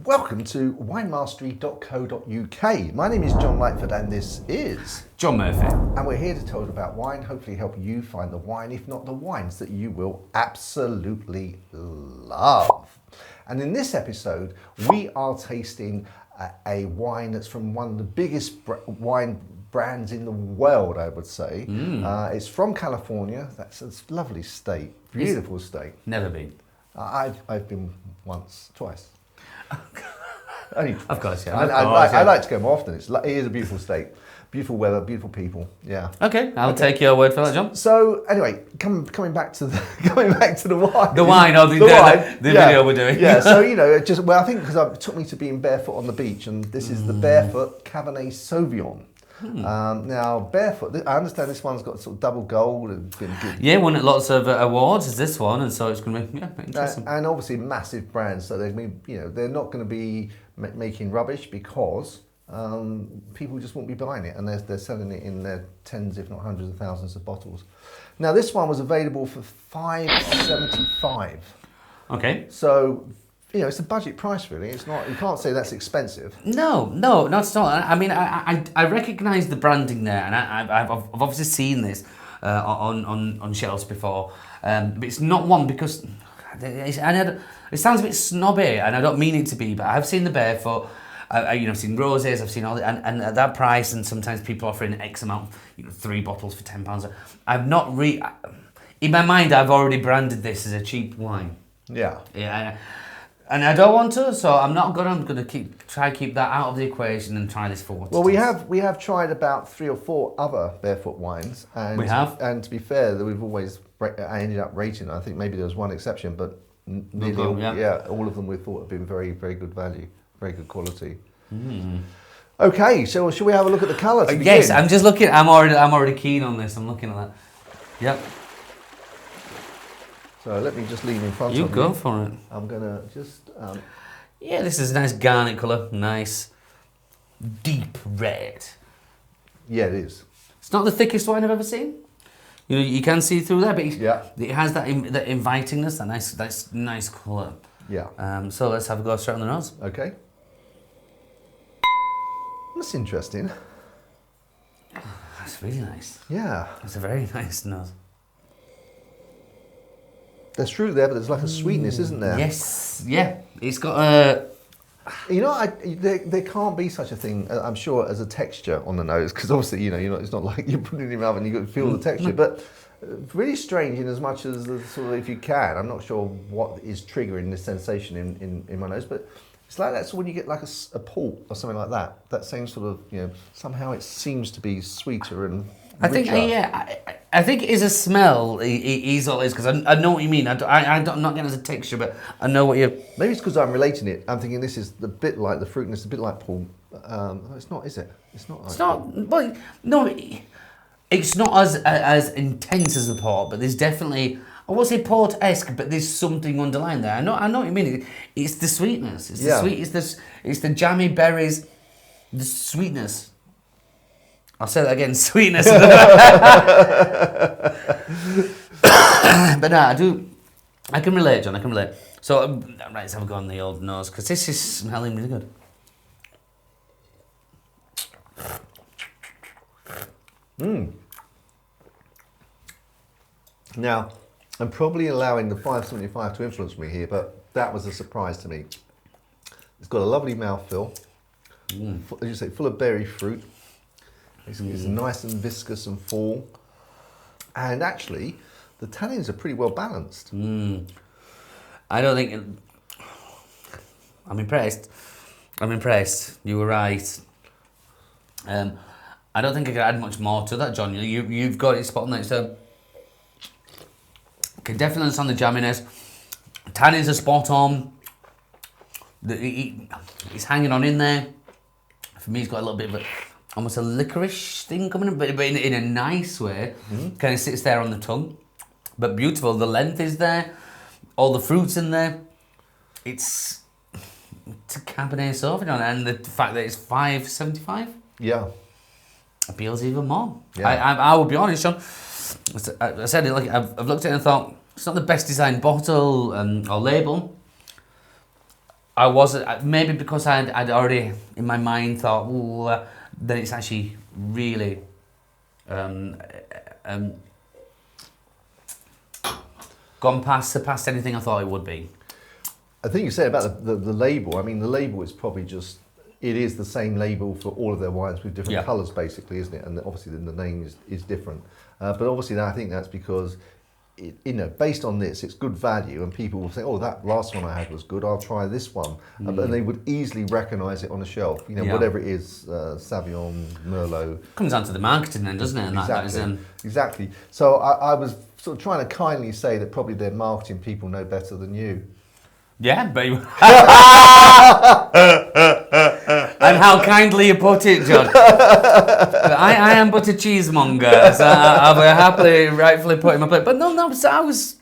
Welcome to winemastery.co.uk. My name is John Lightford and this is John Murphy. And we're here to talk about wine, hopefully help you find the wine, if not the wines that you will absolutely love. And in this episode, we are tasting a wine that's from one of the biggest wine brands in the world, I would say. It's from California. That's a lovely state, beautiful state. Never been. I've been once, twice. Only twice. Of course, yeah. I like to go more often. It is a beautiful state, beautiful weather, beautiful people. Yeah. Okay, I'll take your word for that, John. So anyway, coming back to the wine. The wine, or the video we're doing. Yeah. So I think because it took me to being barefoot on the beach, and this is the Barefoot Cabernet Sauvignon. Now, Barefoot, I understand this one's got sort of double gold and been good. Yeah, won lots of awards is this one, and so it's going to be interesting. And obviously massive brands, so they're not going to be making rubbish because people just won't be buying it, and they're selling it in their tens, if not hundreds of thousands of bottles. Now, this one was available for $5.75. Okay. So. It's a budget price, really. It's not. You can't say that's expensive. No, not at all. I mean, I recognise the branding there, and I've obviously seen this on shelves before. But it's not one because it sounds a bit snobby, and I don't mean it to be. But I've seen the Barefoot. I've seen roses. I've seen all, and at that price, and sometimes people offering X amount, 3 bottles for £10. I've not in my mind, I've already branded this as a cheap wine. Yeah. Yeah. And I don't want to, so I'm not gonna. I'm gonna try to keep that out of the equation and try this for. Well, we have tried about 3 or 4 other Barefoot wines, and we have. And to be fair, we've always ended up rating. I think maybe there was one exception, but nearly all of them we thought have been very, very good value, very good quality. Okay, so shall we have a look at the colour? Yes, I'm just looking. I'm already keen on this. I'm looking at that. Yep. So let me just lean in front of you. You go for it. I'm going to just... Yeah, this is a nice garnet colour. Nice, deep red. Yeah, it is. It's not the thickest wine I've ever seen. You can see through there, but it has that invitingness, that nice colour. Yeah. So let's have a go straight on the nose. Okay. That's interesting. That's really nice. Yeah. It's a very nice nose. There's fruit there, but there's like a sweetness, isn't there? Yes, yeah. It's got a... there can't be such a thing, I'm sure, as a texture on the nose, because obviously, it's not like you put it in your mouth and you can feel the texture, but really strange in as much as sort of, if you can, I'm not sure what is triggering this sensation in my nose, but it's like that's when you get like a port or something like that. That same sort of, somehow it seems to be sweeter and richer. I think it is a smell. Is all it is, because I know what you mean. I'm not getting it as a texture, but I know what you're... Maybe it's because I'm relating it. I'm thinking this is a bit like the fruitiness, a bit like pulp. It's not, is it? It's not. It's not. Well, no, it's not as intense as the port, but there's definitely... I won't say port-esque, but there's something underlying there. I know what you mean. It's the sweetness. It's the sweet. It's the jammy berries. The sweetness. I'll say that again, sweetness. But no, I can relate, John, I can relate. So, right, let's have a go on the old nose, because this is smelling really good. Now, I'm probably allowing the 575 to influence me here, but that was a surprise to me. It's got a lovely mouthfeel, as you say, full of berry fruit. It's nice and viscous and full. And actually, the tannins are pretty well balanced. I don't think... I'm impressed. You were right. I don't think I could add much more to that, John. You've got it spot on there. So, can definitely understand the jamminess. Tannins are spot on. It's hanging on in there. For me, it's got a little bit of almost a licorice thing coming in, but in a nice way. Kind of sits there on the tongue. But beautiful. The length is there. All the fruits in there. It's a Cabernet Sauvignon, and the fact that it's $5.75. Yeah. Appeals even more. Yeah. I will be honest, John. I said it, like I've looked at it and thought it's not the best designed bottle or label. I wasn't, maybe because I'd already in my mind thought, ooh, that it's actually really surpassed anything I thought it would be. I think you say about the label. I mean, the label is probably just, it is the same label for all of their wines with different colours, basically, isn't it? And obviously the name is different. But obviously, I think that's because, based on this, it's good value, and people will say, "Oh, that last one I had was good. I'll try this one," and they would easily recognise it on the shelf. Whatever it is, Sauvignon, Merlot. Comes down to the marketing, then, doesn't it? And exactly. Exactly. So I was sort of trying to kindly say that probably their marketing people know better than you. Yeah, but and how kindly you put it, John. I am but a cheesemonger, so I will happily, rightfully put in my plate. But no, so I was,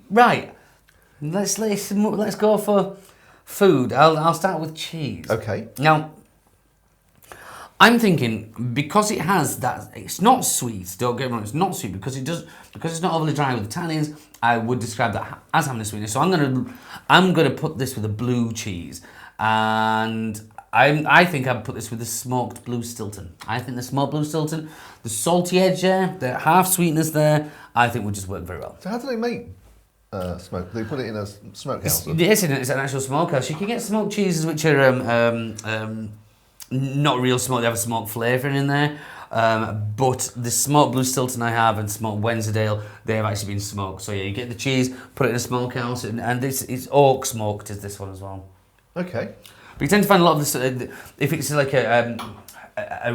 right. Let's go for food. I'll start with cheese. Okay. Now, I'm thinking because it has that, it's not sweet. Don't get me wrong, it's not sweet because it's not overly dry with the tannins. I would describe that as having a sweetness. So I'm gonna put this with a blue cheese, and I think I'd put this with the smoked blue Stilton. I think the smoked blue Stilton, the salty edge there, the half sweetness there, I think would just work very well. So how do they make smoke? They put it in a smokehouse. Yes, it's an actual smokehouse. You can get smoked cheeses which are not real smoked. They have a smoked flavouring in there. But the smoked blue Stilton I have and smoked Wensleydale, they have actually been smoked. So yeah, you get the cheese, put it in a smokehouse, and this is oak smoked is this one as well. Okay. But you tend to find a lot of this, if it's like a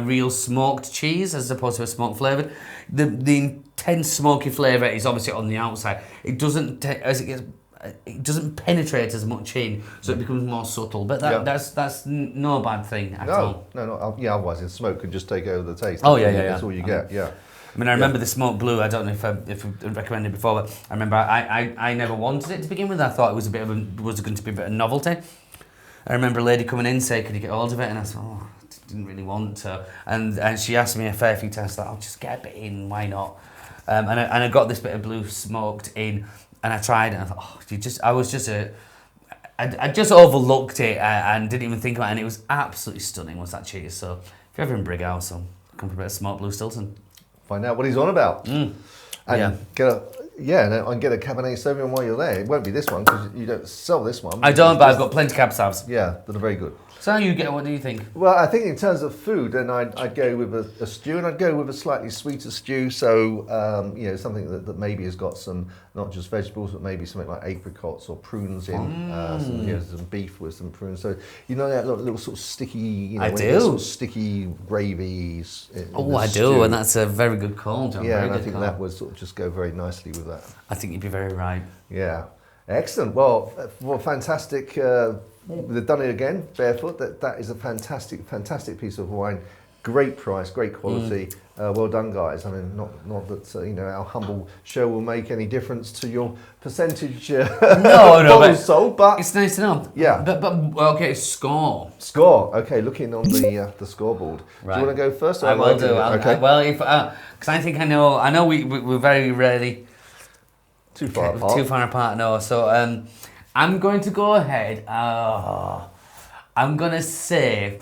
real smoked cheese as opposed to a smoked flavoured, the intense smoky flavour is obviously on the outside. It doesn't, it doesn't penetrate as much in, so it becomes more subtle. But that's no bad thing at all. No, otherwise the smoke could just take over the taste. Oh yeah. That's all you get. Yeah. I mean, I remember the smoked blue. I don't know if I've recommended it before, but I remember I never wanted it to begin with. I thought it was going to be a bit of novelty. I remember a lady coming in saying, "Could you get hold of it?" And I said, "Oh, I didn't really want to." And she asked me a fair few times. I thought, "I'll just get a bit in. Why not?" And I got this bit of blue smoked in, and I tried it. And I thought, I just overlooked it and didn't even think about it. And it was absolutely stunning. Was that cheese? So if you're ever in Brighouse, come for a bit of smoked blue Stilton. Find out what he's on about. And get a Cabernet Sauvignon while you're there. It won't be this one because you don't sell this one. I don't, but I've got plenty of Cab Savs. Yeah, that are very good. So what do you think? Well, I think in terms of food, then I'd go with a stew, and I'd go with a slightly sweeter stew. So something that maybe has got some not just vegetables, but maybe something like apricots or prunes in, some beef with some prunes. So that little sort of sticky, I do. Sort of sticky gravies. I do, and that's a very good call, John. Yeah, and I think that would sort of just go very nicely with that. I think you'd be very right. Yeah, excellent. Well, fantastic. They've done it again, Barefoot. That is a fantastic piece of wine. Great price, great quality. Well done, guys. I mean, not that our humble show will make any difference to your percentage bottles sold, but it's nice to know. Yeah. But okay, score. Okay, looking on the scoreboard. Right. Do you want to go first? Or I will do. Okay. Because I think I know we're very rarely too far apart. Too far apart. No. So I'm going to go ahead. I'm going to say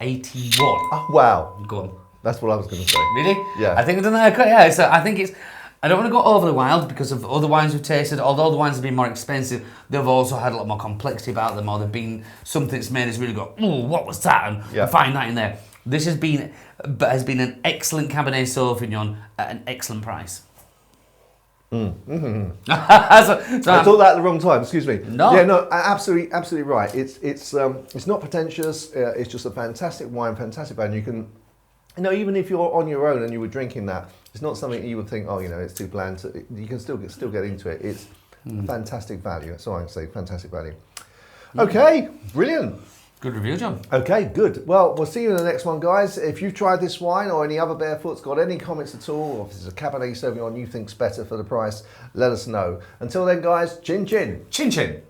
81. Oh, wow. Go on. That's what I was going to say. Really? Yeah. I think we've done that. Yeah, so I think it's... I don't want to go overly wild because of other wines we've tasted. Although the wines have been more expensive, they've also had a lot more complexity about them, or they've been something that's made us really go, "Ooh, what was that?" And find that in there. This has been an excellent Cabernet Sauvignon at an excellent price. I thought that at the wrong time. Excuse me. No. Yeah, no, absolutely right. It's not pretentious. It's just a fantastic wine, fantastic wine. You can, even if you're on your own and you were drinking that, it's not something you would think, it's too bland. You can still get into it. It's fantastic value. That's all I can say. Fantastic value. Okay, brilliant. Good review, John. Okay, good. Well, we'll see you in the next one, guys. If you've tried this wine or any other Barefoot's got any comments at all, or if there's a Cabernet Sauvignon you think's better for the price, let us know. Until then, guys, chin chin. Chin chin.